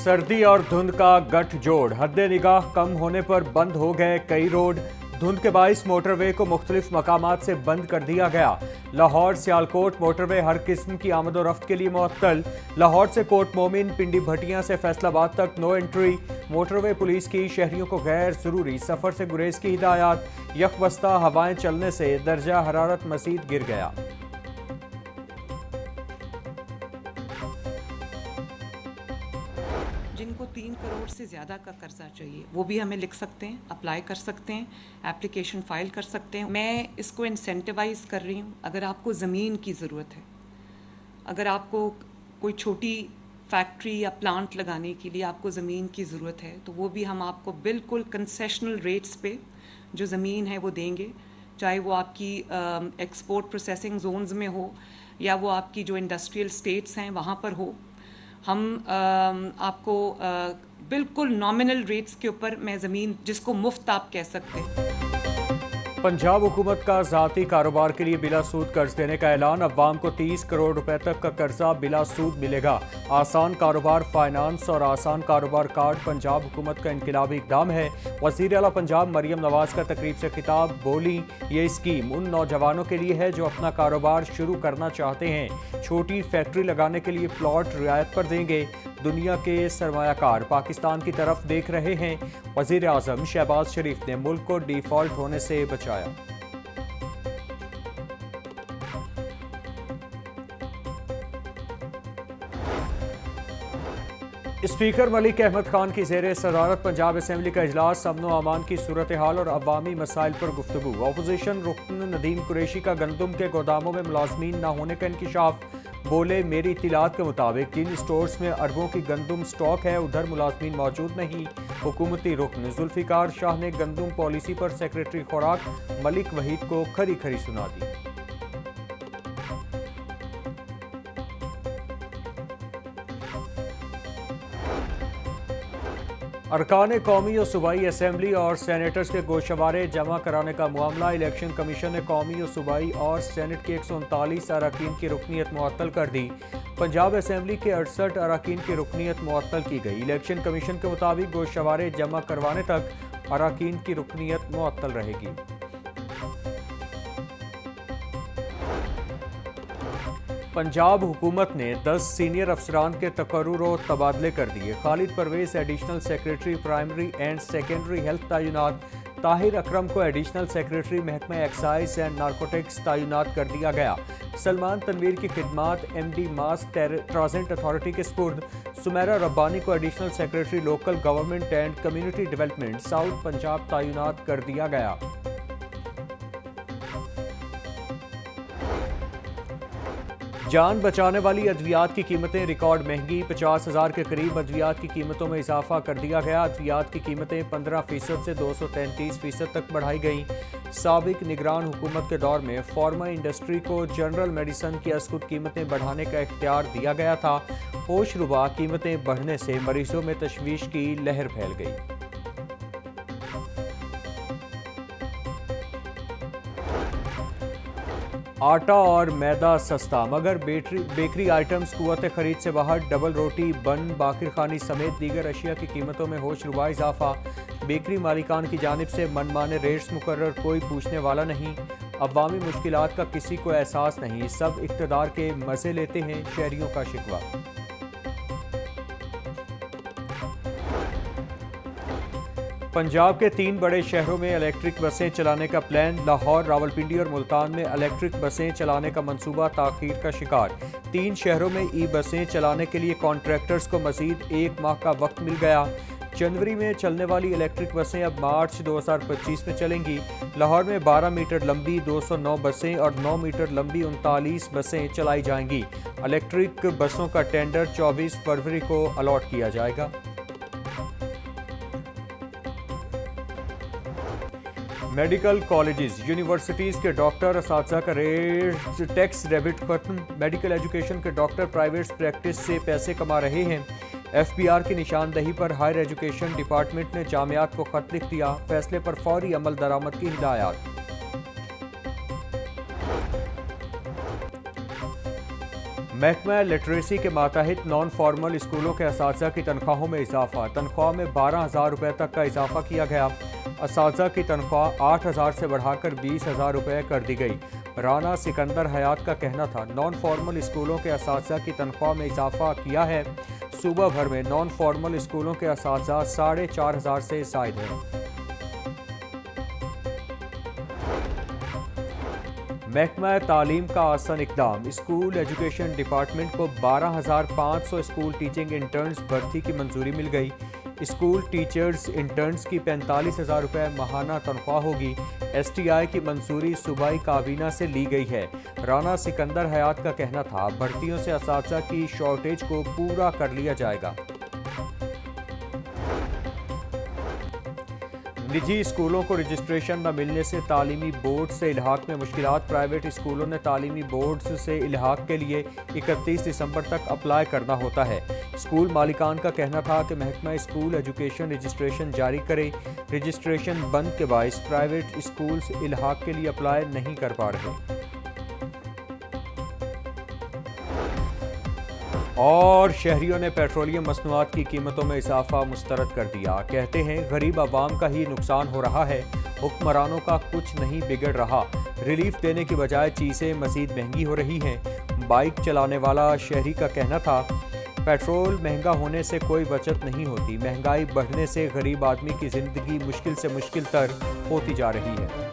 सर्दी और धुंध का गठजोड़, हद्दे निगाह कम होने पर बंद हो गए कई रोड। धुंध के बाइस मोटरवे को मुख्तलिफ मकामात से बंद कर दिया गया। लाहौर सियालकोट मोटरवे हर किस्म की आमदोरफ्त के लिए मुअत्तल। लाहौर से कोट मोमिन, पिंडी भटियां से फैसलाबाद तक नो एंट्री। मोटरवे पुलिस की शहरियों को गैर जरूरी सफर से गुरेज की हिदायत। यकबस्ता हवाएं चलने से दर्जा हरारत मजीद गिर गया। जिनको 3 करोड़ से ज़्यादा का कर्जा चाहिए वो भी हमें लिख सकते हैं, अप्लाई कर सकते हैं, एप्लीकेशन फ़ाइल कर सकते हैं। मैं इसको इंसेंटिवाइज कर रही हूँ। अगर आपको ज़मीन की ज़रूरत है, अगर आपको कोई छोटी फैक्ट्री या प्लांट लगाने के लिए आपको ज़मीन की ज़रूरत है तो वो भी हम आपको बिल्कुल कंसेशनल रेट्स पे जो ज़मीन है वो देंगे, चाहे वो आपकी एक्सपोर्ट प्रोसेसिंग जोन्स में हो या वो आपकी जो इंडस्ट्रियल स्टेट्स हैं वहाँ पर हो। हम आपको बिल्कुल नॉमिनल रेट्स के ऊपर मैं ज़मीन, जिसको मुफ्त आप कह सकते हैं। पंजाब हुकूमत का ज़ाती कारोबार के लिए बिला सूद कर्ज देने का ऐलान। अवाम को 30 करोड़ रुपए तक का कर्जा बिला सूद मिलेगा। आसान कारोबार फाइनेंस और आसान कारोबार कार्ड पंजाब हुकूमत का इनकलाबी इक़दाम है। वज़ीर आला पंजाब मरियम नवाज का तकरीब से खिताब, बोली ये स्कीम उन नौजवानों के लिए है जो अपना कारोबार शुरू करना चाहते हैं। छोटी फैक्ट्री लगाने के लिए प्लॉट रियायत पर देंगे। दुनिया के सरमायाकार पाकिस्तान की तरफ देख रहे हैं। वज़ीर आज़म शहबाज शरीफ ने मुल्क को डिफ़ॉल्ट होने से बचाया। स्पीकर मलिक अहमद खान की ज़ेरे सदारत पंजाब असेंबली का इजलास, अमन व अमान की सूरत हाल और अवामी मसाइल पर गुफ्तगू। अपोजिशन रुकन नदीम कुरैशी का गंदम के गोदामों में मुलाजमीन न होने का इंकिशाफ। बोले मेरी इत्तलात के मुताबिक जिन स्टोर्स में अरबों की गंदम स्टॉक है उधर मुलाजमीन मौजूद नहीं। हुकूमती रुकन जुल्फिकार शाह ने गंदम पॉलिसी पर सेक्रेटरी खुराक मलिक वहीद को खरी खरी सुना दी। अरकान कौमी और सूबाई असेंबली और सेनेटर्स के गोशवारे जमा कराने का मामला। इलेक्शन कमीशन ने कौमी और सूबाई और सेनेट के 139 अरकान की रुकनीत मुअत्तल कर दी। पंजाब असेंबली के 68 अरकान की रुकनीत मुअत्तल की गई। इलेक्शन कमीशन के मुताबिक गोशवारे जमा करवाने तक अरकान की रुकनीत मुअत्तल रहेगी। पंजाब हुकूमत ने 10 सीनियर अफसरान के तकर्रुर और तबादले कर दिए। Khalid Pervez additional secretary primary and secondary health तैनात। ताहिर अकरम को एडिशनल सेक्रेटरी महकमा एक्साइज एंड नारकोटिक्स तैनात कर दिया गया। सलमान तनवीर की खिदमात MD मास ट्रांजिट अथॉरिटी के स्पुर्द। सुमेरा रब्बानी को additional secretary local government and community development south Punjab तैनात कर दिया गया। जान बचाने वाली अद्वियात की कीमतें रिकॉर्ड महंगी। 50,000 के करीब अद्वियात की कीमतों में इजाफा कर दिया गया। अद्वियात की कीमतें 15% से 233% तक बढ़ाई गईं। साबिक निगरान हुकूमत के दौर में फार्मा इंडस्ट्री को जनरल मेडिसन की अस्कुद कीमतें बढ़ाने का इख्तियार दिया गया था। होशरुबा कीमतें बढ़ने से मरीजों में तशवीश की लहर फैल गई। आटा और मैदा सस्ता, मगर बेकरी आइटम्स कुव्वत खरीद से बाहर। डबल रोटी, बन, बाकिर खानी समेत दीगर अशिया की कीमतों में होशरुबा इजाफा। बेकरी मालिकान की जानिब से मनमाने रेट्स मुकर्रर, कोई पूछने वाला नहीं। अवामी मुश्किलात का किसी को एहसास नहीं, सब इक़्तिदार के मज़े लेते हैं, शहरियों का शिकवा। पंजाब के 3 बड़े शहरों में इलेक्ट्रिक बसें चलाने का प्लान। लाहौर, रावलपिंडी और मुल्तान में इलेक्ट्रिक बसें चलाने का मंसूबा ताख़ीर का शिकार। 3 शहरों में बसें चलाने के लिए कॉन्ट्रैक्टर्स को मज़ीद 1 माह का वक्त मिल गया। जनवरी में चलने वाली इलेक्ट्रिक बसें अब मार्च 2025 में चलेंगी। लाहौर में 12 मीटर लंबी 209 बसें और 9 मीटर लंबी 39 बसें चलाई जाएंगी। इलेक्ट्रिक बसों का टेंडर 24 फरवरी को अलॉट किया जाएगा। मेडिकल कॉलेजेस, यूनिवर्सिटीज़ के डॉक्टर असातिज़ा का रेट टैक्स डेबिट खत्म। मेडिकल एजुकेशन के डॉक्टर प्राइवेट प्रैक्टिस से पैसे कमा रहे हैं। FBR की निशानदही पर हायर एजुकेशन डिपार्टमेंट ने जामियात को खत लिख दिया। फैसले पर फौरी अमल दरामद की हिदायत। محکمہ لٹریسی کے ماتحت نان فارمل اسکولوں کے اساتذہ کی تنخواہوں میں اضافہ، تنخواہ میں 12,000 روپے تک کا اضافہ کیا گیا۔ اساتذہ کی تنخواہ 8,000 سے بڑھا کر 20,000 روپے کر دی گئی۔ رانا سکندر حیات کا کہنا تھا، نان فارمل اسکولوں کے اساتذہ کی تنخواہ میں اضافہ کیا ہے۔ صوبہ بھر میں نان فارمل اسکولوں کے اساتذہ 4,500 سے زائد ہیں۔ محکمہ تعلیم کا آسان اقدام، اسکول ایجوکیشن ڈپارٹمنٹ کو 12,500 اسکول ٹیچنگ انٹرنز بھرتی کی منظوری مل گئی۔ اسکول ٹیچرز انٹرنز کی 45,000 روپے ماہانہ تنخواہ ہوگی۔ ایس ٹی آئی کی منظوری صوبائی کابینہ سے لی گئی ہے۔ رانا سکندر حیات کا کہنا تھا، بھرتیوں سے اساتذہ کی شارٹیج کو پورا کر لیا جائے گا۔ نجی اسکولوں کو رجسٹریشن نہ ملنے سے تعلیمی بورڈ سے الحاق میں مشکلات، پرائیویٹ اسکولوں نے تعلیمی بورڈز سے الحاق کے لیے 31 دسمبر تک اپلائی کرنا ہوتا ہے۔ اسکول مالکان کا کہنا تھا کہ محکمہ اسکول ایجوکیشن رجسٹریشن جاری کرے۔ رجسٹریشن بند کے باعث پرائیویٹ اسکولز الحاق کے لیے اپلائی نہیں کر پا رہے۔ اور شہریوں نے پیٹرولیم مصنوعات کی قیمتوں میں اضافہ مسترد کر دیا، کہتے ہیں غریب عوام کا ہی نقصان ہو رہا ہے، حکمرانوں کا کچھ نہیں بگڑ رہا، ریلیف دینے کی بجائے چیزیں مزید مہنگی ہو رہی ہیں۔ بائیک چلانے والا شہری کا کہنا تھا، پیٹرول مہنگا ہونے سے کوئی بچت نہیں ہوتی، مہنگائی بڑھنے سے غریب آدمی کی زندگی مشکل سے مشکل تر ہوتی جا رہی ہے۔